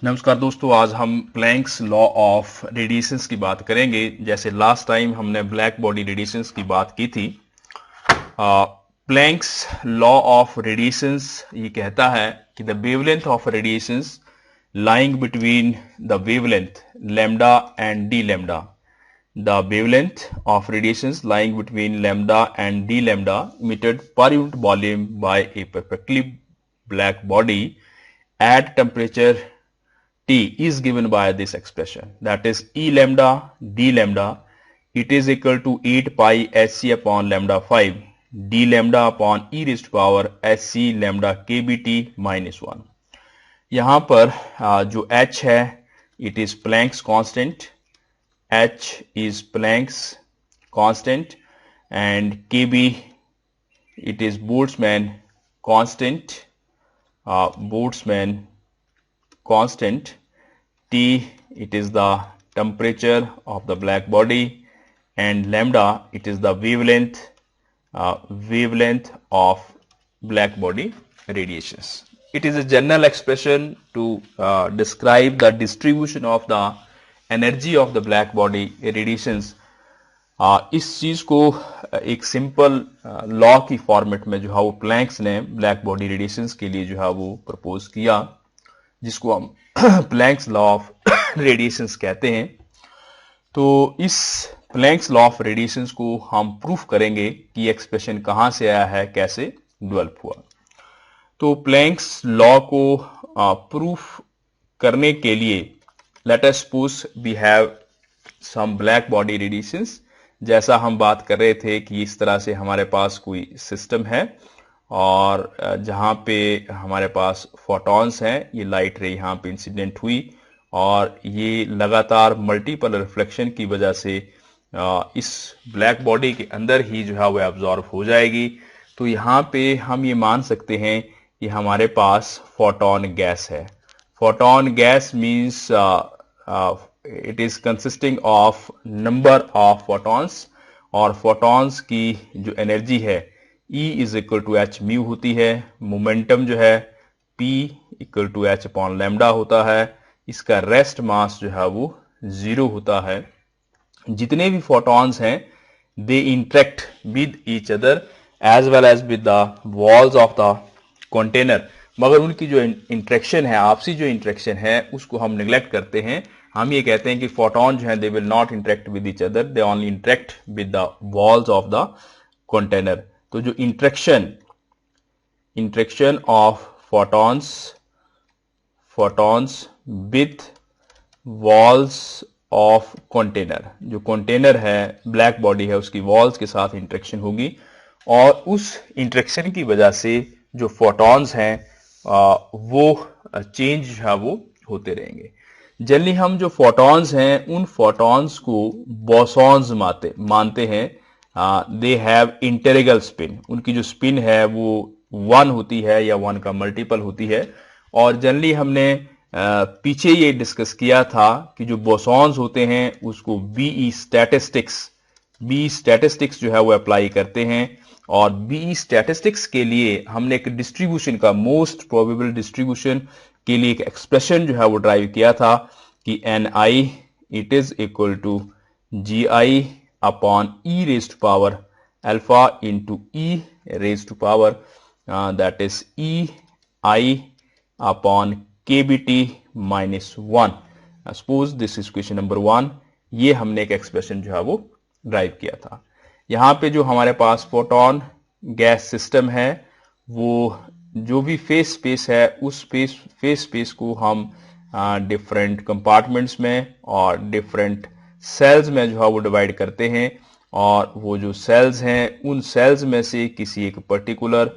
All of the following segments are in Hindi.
नमस्कार दोस्तों, आज हम प्लैंक्स लॉ ऑफ रेडिएशंस की बात करेंगे। जैसे लास्ट टाइम हमने ब्लैक बॉडी रेडिएशंस की बात की थी। प्लैंक्स लॉ ऑफ रेडिएशंस ये कहता है कि the wavelength of radiations lying between the wavelength lambda and d lambda, the wavelength of radiations lying between lambda and d lambda emitted per unit volume by a perfectly black body at temperature T is given by this expression, that is E lambda d lambda, it is equal to 8 pi hc upon lambda 5 d lambda upon e raised to power hc lambda kbt minus 1। यहाँ पर जो h है it is Planck's constant, h is Planck's constant and kb it is Boltzmann constant, Boltzmann constant, T it is the temperature of the black body and lambda it is the wavelength of black body radiations. It is a general expression to describe the distribution of the energy of the black body radiations. इस चीज को एक सिंपल लॉ की फॉर्मेट में जो है वो प्लैंक्स ने ब्लैक बॉडी रेडिएशंस के लिए जो है वो प्रपोज किया, जिसको हम प्लैंक्स लॉ ऑफ रेडिएशंस कहते हैं। तो इस प्लैंक्स लॉ ऑफ रेडिएशंस को हम प्रूफ करेंगे कि एक्सप्रेशन कहां से आया है, कैसे डेवलप हुआ। तो प्लैंक्स लॉ को प्रूफ करने के लिए let us suppose we have some black body radiations. जैसा हम बात कर रहे थे कि इस तरह से हमारे पास कोई सिस्टम है और जहां पे हमारे पास फोटॉन्स हैं, ये लाइट रे यहाँ पे इंसिडेंट हुई और ये लगातार मल्टीपल रिफ्लेक्शन की वजह से इस ब्लैक बॉडी के अंदर ही जो है वो एब्जॉर्ब हो जाएगी। तो यहाँ पे हम ये मान सकते हैं कि हमारे पास फोटॉन गैस है। Photon gas means it is consisting of number of photons और फोटॉन्स की जो एनर्जी है E is equal to h mu होती है। मोमेंटम जो है P equal to h upon lambda होता है। इसका रेस्ट मास जो है वो 0 होता है। जितने भी फोटॉन्स हैं they interact with each other as well as with the walls of the container, मगर उनकी जो इंटरेक्शन है, आपसी जो इंटरेक्शन है, उसको हम निगलेक्ट करते हैं। हम ये कहते हैं कि फोटॉन जो है they will not interact with each other, they only interact with the walls of the container. तो जो interaction of photons with walls of container, जो कंटेनर है ब्लैक बॉडी है उसकी वॉल्स के साथ इंटरेक्शन होगी और उस इंटरेक्शन की वजह से जो फोटॉन्स हैं वो चेंज है वो होते रहेंगे। जनरली हम जो फोटॉन्स हैं उन फोटॉन्स को बोसॉन्स मानते हैं। दे हैव इंटेग्रल स्पिन, उनकी जो स्पिन है वो 1 होती है या 1 का मल्टीपल होती है। और जनरली हमने पीछे ये डिस्कस किया था कि जो बोसॉन्स होते हैं उसको बीई स्टैटिस्टिक्स जो है वो अप्लाई करते हैं और बीई स्टैटिस्टिक्स के लिए हमने एक डिस्ट्रीब्यूशन का मोस्ट प्रोबेबल डिस्ट्रीब्यूशन के लिए एक एक्सप्रेशन जो है वो ड्राइव किया था कि Ni it is equal to Gi upon e raise to power alpha into e raise to power that is ei upon kbt minus 1। Suppose this is question number 1। ये हमने एक एक्सप्रेशन जो है वो ड्राइव किया था। यहाँ पे जो हमारे पास फोटॉन गैस सिस्टम है वो जो भी फेस स्पेस है उस फेस स्पेस को हम डिफरेंट कंपार्टमेंट्स में और डिफरेंट सेल्स में जो है वो डिवाइड करते हैं और वो जो सेल्स हैं उन सेल्स में से किसी एक पर्टिकुलर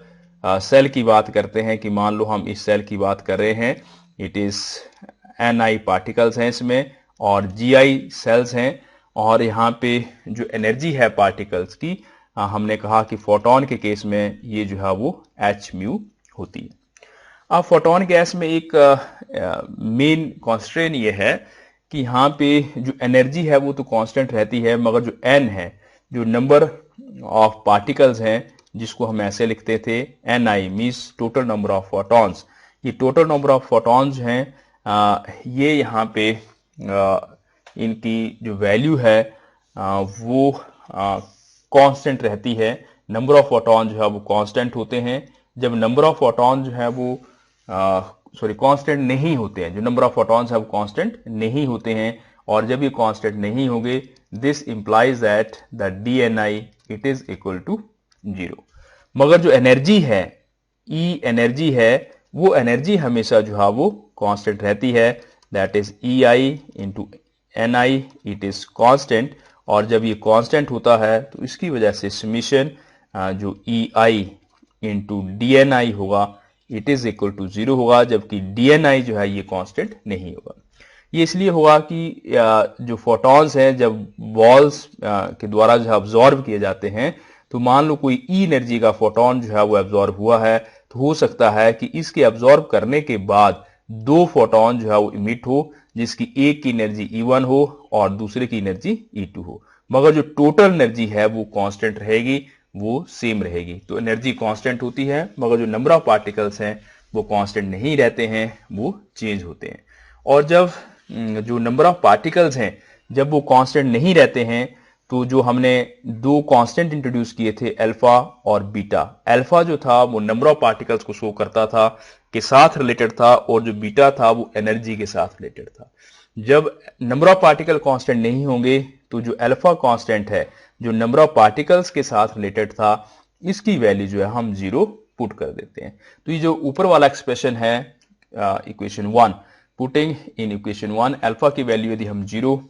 सेल की बात करते हैं कि मान लो हम इस सेल की बात कर रहे हैं, इट इज Ni पार्टिकल्स हैं इसमें और Gi सेल्स हैं और यहाँ पे जो एनर्जी है पार्टिकल्स की हमने कहा कि फोटॉन के केस में ये जो है वो एच म्यू होती है। अब फोटॉन गैस में एक मेन कॉन्स्ट्रेंट ये है कि यहाँ पे जो एनर्जी है वो तो कांस्टेंट रहती है, मगर जो n है, जो नंबर ऑफ पार्टिकल्स हैं, जिसको हम ऐसे लिखते थे Ni means total number of photons, ये टोटल नंबर ऑफ फोटॉन्स हैं ये यहाँ पे इनकी जो वैल्यू है वो कांस्टेंट रहती है। नंबर ऑफ फोटॉन जो है वो कांस्टेंट होते हैं। जब नंबर ऑफ फोटॉन जो है वो कांस्टेंट नहीं होते हैं, जो नंबर ऑफ फोटॉन्स है वो कांस्टेंट नहीं होते हैं, और जब ये कांस्टेंट नहीं होंगे, this implies that the DNI it is equal to 0। मगर जो एनर्जी है, ई एनर्जी है, वो एनर्जी हमेशा जो है वो कांस्टेंट रहती है, that is EI into NI, it is constant. और जब ये कांस्टेंट होता है तो इसकी वजह से समीशन जो EI इंटू DNI होगा, इट इज इक्वल टू 0 होगा, जबकि DNI जो है ये कांस्टेंट नहीं होगा। ये इसलिए होगा कि जो फोटॉन्स हैं जब वॉल्स के द्वारा जो है अब्जॉर्ब किए जाते हैं, तो मान लो कोई ई एनर्जी का फोटॉन जो है वो एब्जॉर्ब हुआ है, तो हो सकता है कि इसके एब्जॉर्ब करने के बाद दो फोटॉन जो है वो इमिट हो, जिसकी एक की एनर्जी E1 हो और दूसरे की एनर्जी E2 हो, मगर जो टोटल एनर्जी है वो कांस्टेंट रहेगी, वो सेम रहेगी। तो एनर्जी कांस्टेंट होती है, मगर जो नंबर ऑफ पार्टिकल्स हैं वो कांस्टेंट नहीं रहते हैं, वो चेंज होते हैं। और जब जो नंबर ऑफ पार्टिकल्स हैं जब वो कांस्टेंट नहीं रहते हैं, तो जो हमने दो कांस्टेंट इंट्रोड्यूस किए थे, अल्फा और बीटा। अल्फा जो था वो नंबर ऑफ पार्टिकल्स को शो करता था के साथ रिलेटेड था, और जो बीटा था वो एनर्जी के साथ रिलेटेड था। जब नंबर ऑफ पार्टिकल कांस्टेंट नहीं होंगे, तो जो अल्फा कांस्टेंट है जो नंबर ऑफ पार्टिकल्स के साथ रिलेटेड था, इसकी वैल्यू जो है हम 0 पुट कर देते हैं। तो ये जो ऊपर वाला एक्सप्रेशन है equation 1, putting in equation 1 alpha की वैल्यू यदि हम 0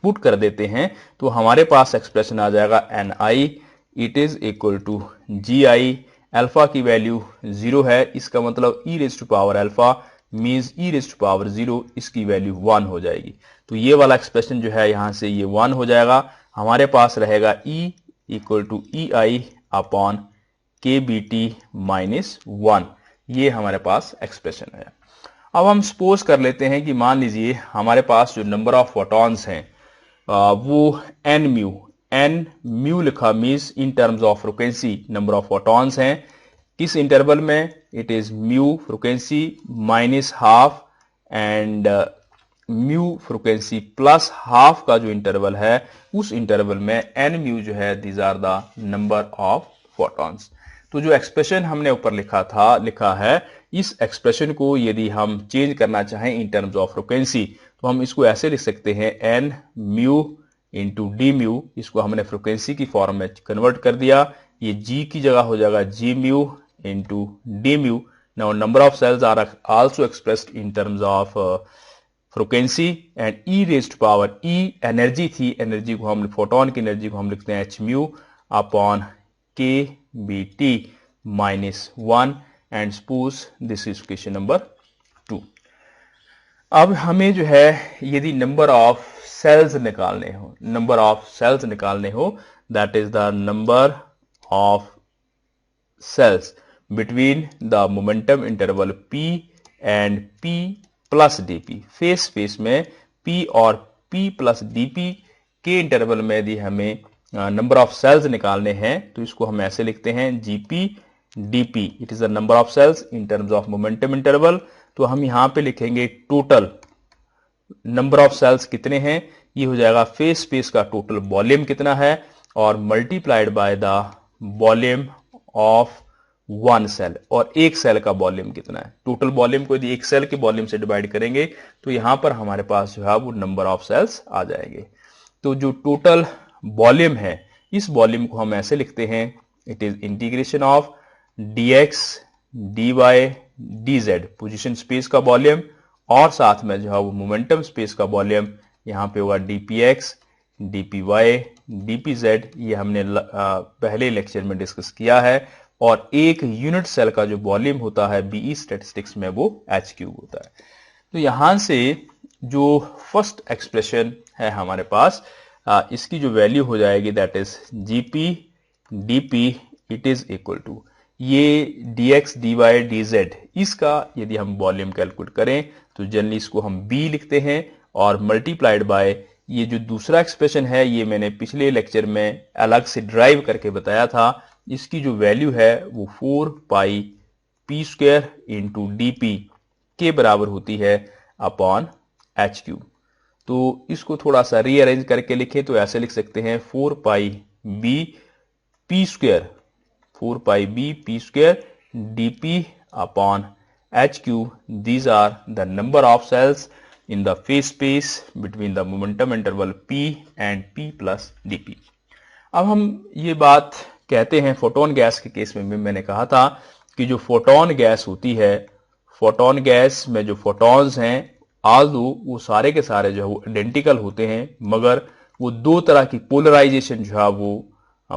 पुट कर देते हैं, तो हमारे पास एक्सप्रेशन आ जाएगा NI it is equal to GI। Alpha की वैल्यू 0 है, इसका मतलब e raise to power alpha means e raise to power 0, इसकी वैल्यू 1 हो जाएगी। तो ये वाला एक्सप्रेशन जो है यहां से ये 1 हो जाएगा। हमारे पास रहेगा E equal to EI upon KBT minus 1। ये हमारे पास एक्सप्रेशन है। अब हम सपोज कर लेते हैं कि मान लीजिए हमारे पास जो नंबर ऑफ फोटॉन्स हैं वो n म्यू लिखा means in terms of frequency number of photons हैं। किस इंटरवल में? It is mu frequency minus half and mu frequency plus half का जो इंटरवल है, उस इंटरवल में n म्यू जो है these are the number of photons. तो जो एक्सप्रेशन हमने ऊपर लिखा है, इस एक्सप्रेशन को यदि हम चेंज करना चाहें इन टर्म्स ऑफ फ्रीक्वेंसी, तो हम इसको ऐसे लिख सकते हैं n mu into D mu. इसको हमने फ्रीक्वेंसी की फॉर्म में कन्वर्ट कर दिया, ये g की जगह हो जाएगा g mu into D mu. Now number of cells are also expressed in terms of frequency and e raised power, e energy थी, एनर्जी को हम फोटोन की एनर्जी को हम लिखते हैं h mu upon KBT minus 1 and suppose this is equation number 2। अब हमें जो है यदि नंबर ऑफ सेल्स निकालने हो, that is the number of cells between the momentum interval P and P plus DP। Phase में P और P प्लस DP के इंटरवल में यदि हमें नंबर ऑफ सेल्स निकालने हैं, तो इसको हम ऐसे लिखते हैं GP DP, it is the number of cells in terms of momentum interval. तो हम यहां पे लिखेंगे टोटल नंबर ऑफ सेल्स कितने हैं, ये हो जाएगा फेस स्पेस का टोटल वॉल्यूम कितना है, और multiplied by the volume of one cell, और एक सेल का वॉल्यूम कितना है। टोटल वॉल्यूम को यदि एक सेल के वॉल्यूम से डिवाइड करेंगे, तो यहां पर हमारे पास जो है वो नंबर ऑफ सेल्स आ जाएंगे। तो जो टोटल वॉल्यूम है, इस वॉल्यूम को हम ऐसे लिखते हैं, it is integration of dx dy dz, position space का वॉल्यूम, और साथ में जो है वो मोमेंटम स्पेस का वॉल्यूम, यहां पे होगा dpx dpy dpz। ये हमने पहले लेक्चर में डिस्कस किया है। और एक यूनिट सेल का जो वॉल्यूम होता है बीई स्टैटिस्टिक्स में, वो h³ होता है। तो यहां से जो फर्स्ट एक्सप्रेशन है हमारे पास, इसकी जो वैल्यू हो जाएगी that is GP DP it is equal to ये dx dy dz, इसका यदि हम वॉल्यूम कैलकुलेट करें तो जनरली इसको हम B लिखते हैं, और मल्टीप्लाइड बाय ये जो दूसरा एक्सप्रेशन है, ये मैंने पिछले लेक्चर में अलग से ड्राइव करके बताया था। इसकी जो वैल्यू है वो 4 पाई p² इंटू DP के बराबर होती है। Upon H cube. तो इसको थोड़ा सा रीअरेंज करके लिखें तो ऐसे लिख सकते हैं 4 pi B P square, 4 pi B P square dp upon h cube. These are the number of cells in the phase space between the momentum interval p and p plus dp. अब हम ये बात कहते हैं फोटोन गैस के केस में भी मैंने कहा था कि जो फोटोन गैस होती है, फोटोन गैस में जो फोटॉन्स हैं आल्दो वो सारे के सारे जो है वो आइडेंटिकल होते हैं, मगर वो दो तरह की पोलराइजेशन जो है वो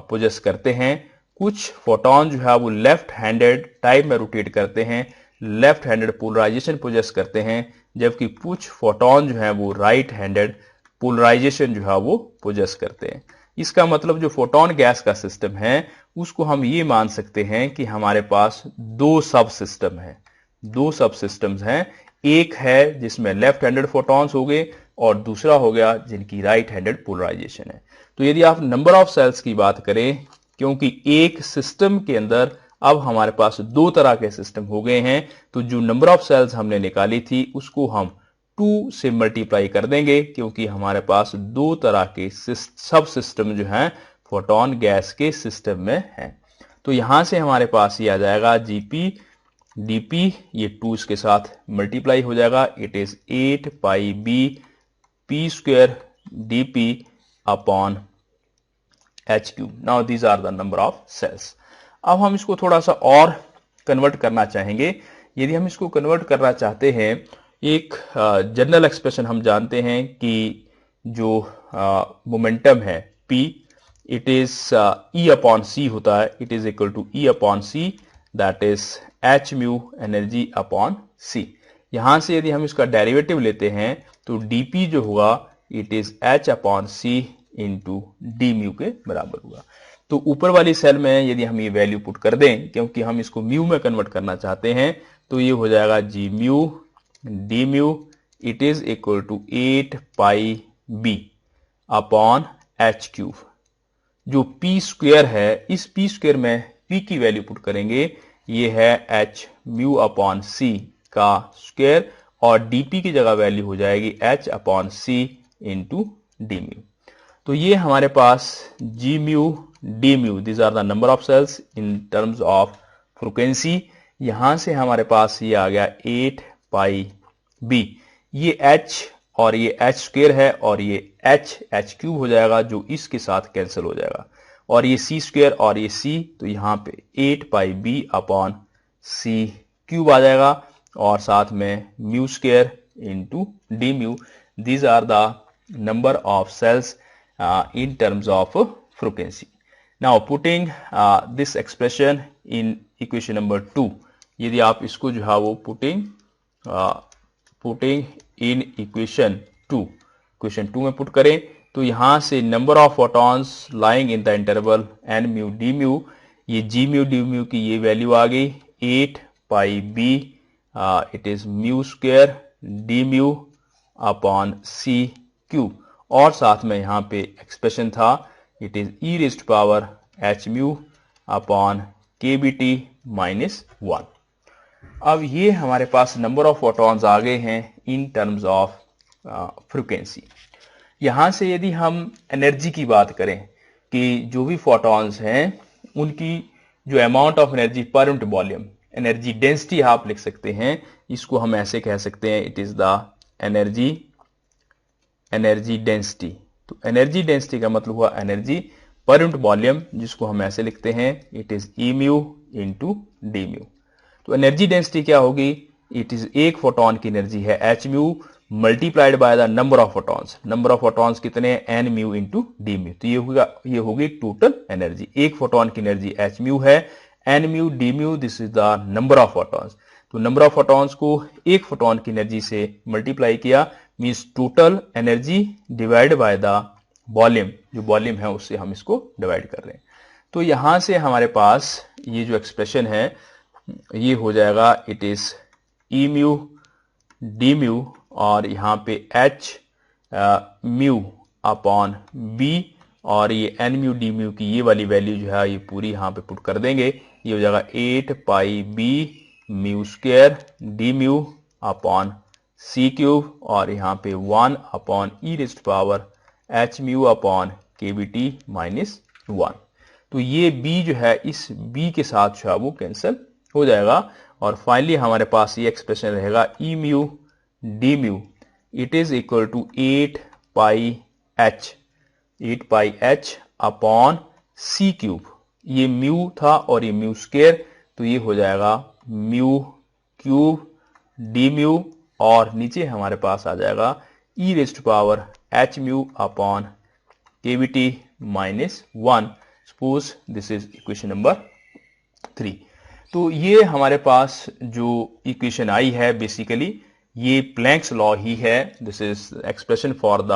पोजेस करते हैं। कुछ फोटॉन जो है वो लेफ्ट हैंडेड टाइप में रोटेट करते हैं, लेफ्ट हैंडेड पोलराइजेशन पोजेस करते हैं, जबकि कुछ फोटॉन जो है वो राइट हैंडेड पोलराइजेशन जो है वो पोजेस करते हैं। इसका मतलब जो फोटोन गैस का सिस्टम है उसको हम ये मान सकते हैं कि हमारे पास दो सब सिस्टम है, दो सब सिस्टम्स हैं। एक है जिसमें लेफ्ट हैंडेड फोटॉन्स हो गए और दूसरा हो गया जिनकी राइट हैंडेड पोलराइजेशन है। तो यदि आप नंबर ऑफ सेल्स की बात करें, क्योंकि एक सिस्टम के अंदर अब हमारे पास दो तरह के सिस्टम हो गए हैं, तो जो नंबर ऑफ सेल्स हमने निकाली थी उसको हम 2 से मल्टीप्लाई कर देंगे, क्योंकि हमारे पास दो तरह के सब सिस्टम जो हैं फोटोन गैस के सिस्टम में हैं। तो यहां से हमारे पास ये आ जाएगा जीपी डीपी, ये 2 इसके साथ मल्टीप्लाई हो जाएगा, it is 8 pi B P square dp upon H cube. Now these are the number of cells. अब हम इसको थोड़ा सा और कन्वर्ट करना चाहेंगे। यदि हम इसको कन्वर्ट करना चाहते हैं, एक जनरल एक्सप्रेशन हम जानते हैं कि जो मोमेंटम है P, it is E upon C होता है, it is equal to E upon C, that is H mu energy upon C. यहां से यदि हम इसका डेरिवेटिव लेते हैं तो dp जो होगा it is h upon C into D mu के बराबर होगा। तो ऊपर वाली सेल में यदि हम ये वैल्यू पुट कर दें, क्योंकि हम इसको म्यू में कन्वर्ट करना चाहते हैं, तो ये हो जाएगा G mu D mu it is equal to 8 pi B upon H cube. जो पी स्क्वेयर है, इस पी स्क्वेयर में पी की वैल्यू पुट करेंगे, ये है एच म्यू अपॉन सी का स्क्वेयर, और डीपी की जगह वैल्यू हो जाएगी एच अपॉन सी इंटू डी म्यू। तो ये हमारे पास G mu D mu, these are the number of cells in terms of frequency. यहां से हमारे पास ये आ गया 8 पाई बी, ये h और ये h स्क्वेयर है और ये h क्यूब हो जाएगा जो इसके साथ कैंसिल हो जाएगा, और ये c स्क्वेयर और ये c, तो यहां पे 8 पाई बी अपॉन सी क्यूब आ जाएगा, और साथ में mu square into D mu. These are the number of cells in terms of frequency. Now putting this expression in equation number 2, यदि आप इसको जो है वो putting in equation 2 में पुट करें, तो यहां से number of photons lying in the interval n mu D mu, ये जी म्यू डी म्यू की ये वैल्यू आ गई 8 pi B, it is mu square D mu upon C cube, और साथ में यहां पे एक्सप्रेशन था it is E raised power H mu upon K B T minus 1। अब ये हमारे पास नंबर ऑफ फोटॉन्स आ गए हैं इन टर्म्स ऑफ फ्रीक्वेंसी। यहां से यदि हम एनर्जी की बात करें कि जो भी फोटॉन्स हैं उनकी जो amount of energy per unit volume, energy density आप लिख सकते हैं, इसको हम ऐसे कह सकते हैं it is the energy density. तो एनर्जी डेंसिटी का मतलब हुआ एनर्जी पर यूनिट वॉल्यूम, जिसको हम ऐसे लिखते हैं it is e mu into D mu. तो एनर्जी डेंसिटी क्या होगी, इट इज एक फोटोन की एनर्जी है h mu multiplied by the number of photons. Number of photons कितने हैं, n mu into D mu. तो ये होगी टोटल एनर्जी। एक फोटोन की एनर्जी एच म्यू है, n mu D mu, this is the number of photons. तो नंबर ऑफ फोटॉन्स को एक फोटोन की एनर्जी से मल्टीप्लाई किया, means total energy divide by the volume, जो वॉल्यूम है उससे हम इसको डिवाइड कर रहे हैं। तो यहां से हमारे पास ये जो एक्सप्रेशन है ये हो जाएगा it is e mu D mu, और यहाँ पे एच म्यू अपॉन बी, और ये एन म्यू डी म्यू की ये वाली वैल्यू जो है ये पूरी यहाँ पे पुट कर देंगे, ये हो जाएगा 8 pi B mu square D mu upon सी क्यूब और यहाँ पे 1 upon E raised power H mu upon K B T minus 1। तो ये b जो है इस b के साथ जो है वो कैंसिल हो जाएगा और फाइनली हमारे पास ये एक्सप्रेशन रहेगा E mu D mu it is equal to 8 pi H upon C cube. ये म्यू था और ये म्यू स्क्वायर, तो ये हो जाएगा म्यू क्यूब डी म्यू और नीचे हमारे पास आ जाएगा E raised power H mu upon K B T minus 1। Suppose this is equation number 3। तो ये हमारे पास जो इक्वेशन आई है बेसिकली ये प्लैंक्स लॉ ही है। This is expression for the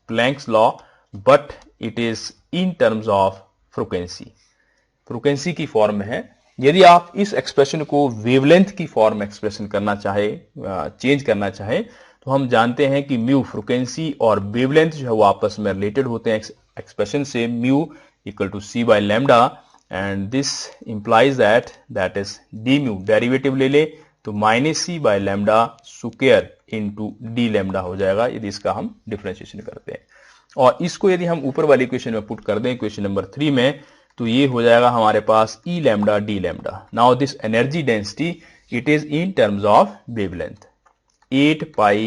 planks law but it is in terms of frequency की फॉर्म में है। यदि आप इस एक्सप्रेशन को वेवलेंथ की फॉर्म में एक्सप्रेशन करना चाहे, चेंज करना चाहे, तो हम जानते हैं कि म्यू फ्रीक्वेंसी और वेवलेंथ जो है वो आपस में रिलेटेड होते हैं एक्सप्रेशन से, mu equal to c by lambda and this implies that is d mu. Derivative ले ले तो minus c by lambda square into d lambda हो जाएगा यदि इसका हम डिफरेंशिएशन करते हैं। और इसको यदि हम ऊपर वाली इक्वेशन में पुट कर दें इक्वेशन नंबर 3 में, तो ये हो जाएगा हमारे पास E lambda D lambda. Now this energy density it is in terms of wavelength 8 pi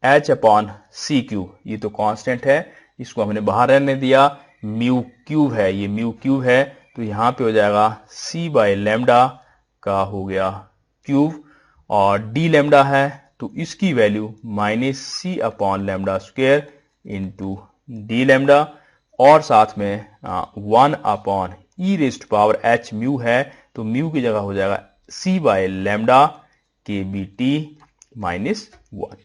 H upon C cube. ये तो कांस्टेंट है, इसको हमने बाहर रहने दिया। म्यू क्यूब है, ये म्यू क्यूब है, तो यहां पे हो जाएगा सी बाय लैम्डा का हो गया क्यूब और डी लैम्डा है तो इसकी value minus C upon lambda square into D lambda और साथ में 1 upon E raised power H mu है तो म्यू की जगह हो जाएगा C by lambda K B T minus 1।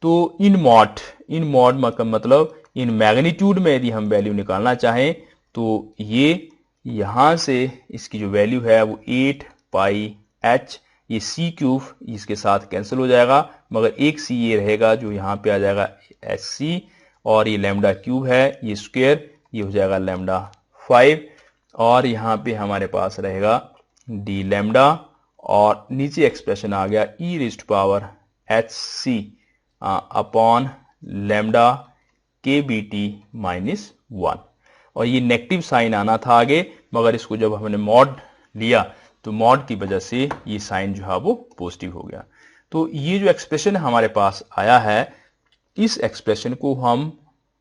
तो इन मॉड मतलब इन मैग्नीट्यूड में यदि हम वैल्यू निकालना चाहें तो ये यहां से इसकी जो वैल्यू है वो 8 पाई एच, ये सी क्यूब इसके साथ कैंसिल हो जाएगा मगर एक सी ये रहेगा जो यहाँ पे आ जाएगा एच सी और ये लैम्डा क्यूब है ये स्क्वायर, ये हो जाएगा लैम्डा 5 और यहाँ पे हमारे पास रहेगा डी लैम्डा और नीचे एक्सप्रेशन आ गया E raised power H C upon lambda K B T minus 1 और ये नेगेटिव साइन आना था आगे मगर इसको जब हमने मॉड लिया तो मॉड की वजह से ये साइन जो है वो पॉजिटिव हो गया। तो ये जो एक्सप्रेशन हमारे पास आया है इस एक्सप्रेशन को हम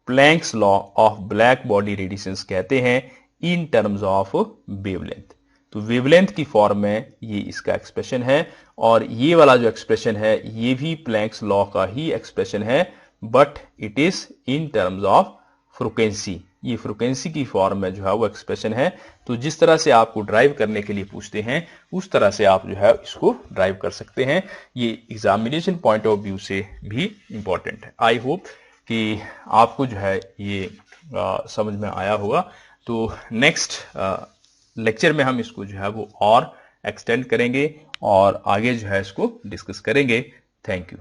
planks law of black body radiations कहते हैं इन टर्म्स ऑफ वेवलेंथ। तो वेवलेंथ की फॉर्म में ये इसका एक्सप्रेशन है और ये वाला जो एक्सप्रेशन है ये भी प्लैंक्स लॉ का ही एक्सप्रेशन है but it is in terms of frequency. ये फ्रीक्वेंसी की फॉर्म में जो है वो एक्सप्रेशन है। तो जिस तरह से आपको ड्राइव करने के लिए पूछते हैं उस तरह से आप जो है इसको ड्राइव कर सकते हैं। ये एग्जामिनेशन पॉइंट ऑफ व्यू से भी इंपॉर्टेंट है। आई होप कि आपको जो है ये समझ में आया होगा। तो नेक्स्ट लेक्चर में हम इसको जो है वो और एक्सटेंड करेंगे और आगे जो है इसको डिस्कस करेंगे। Thank you.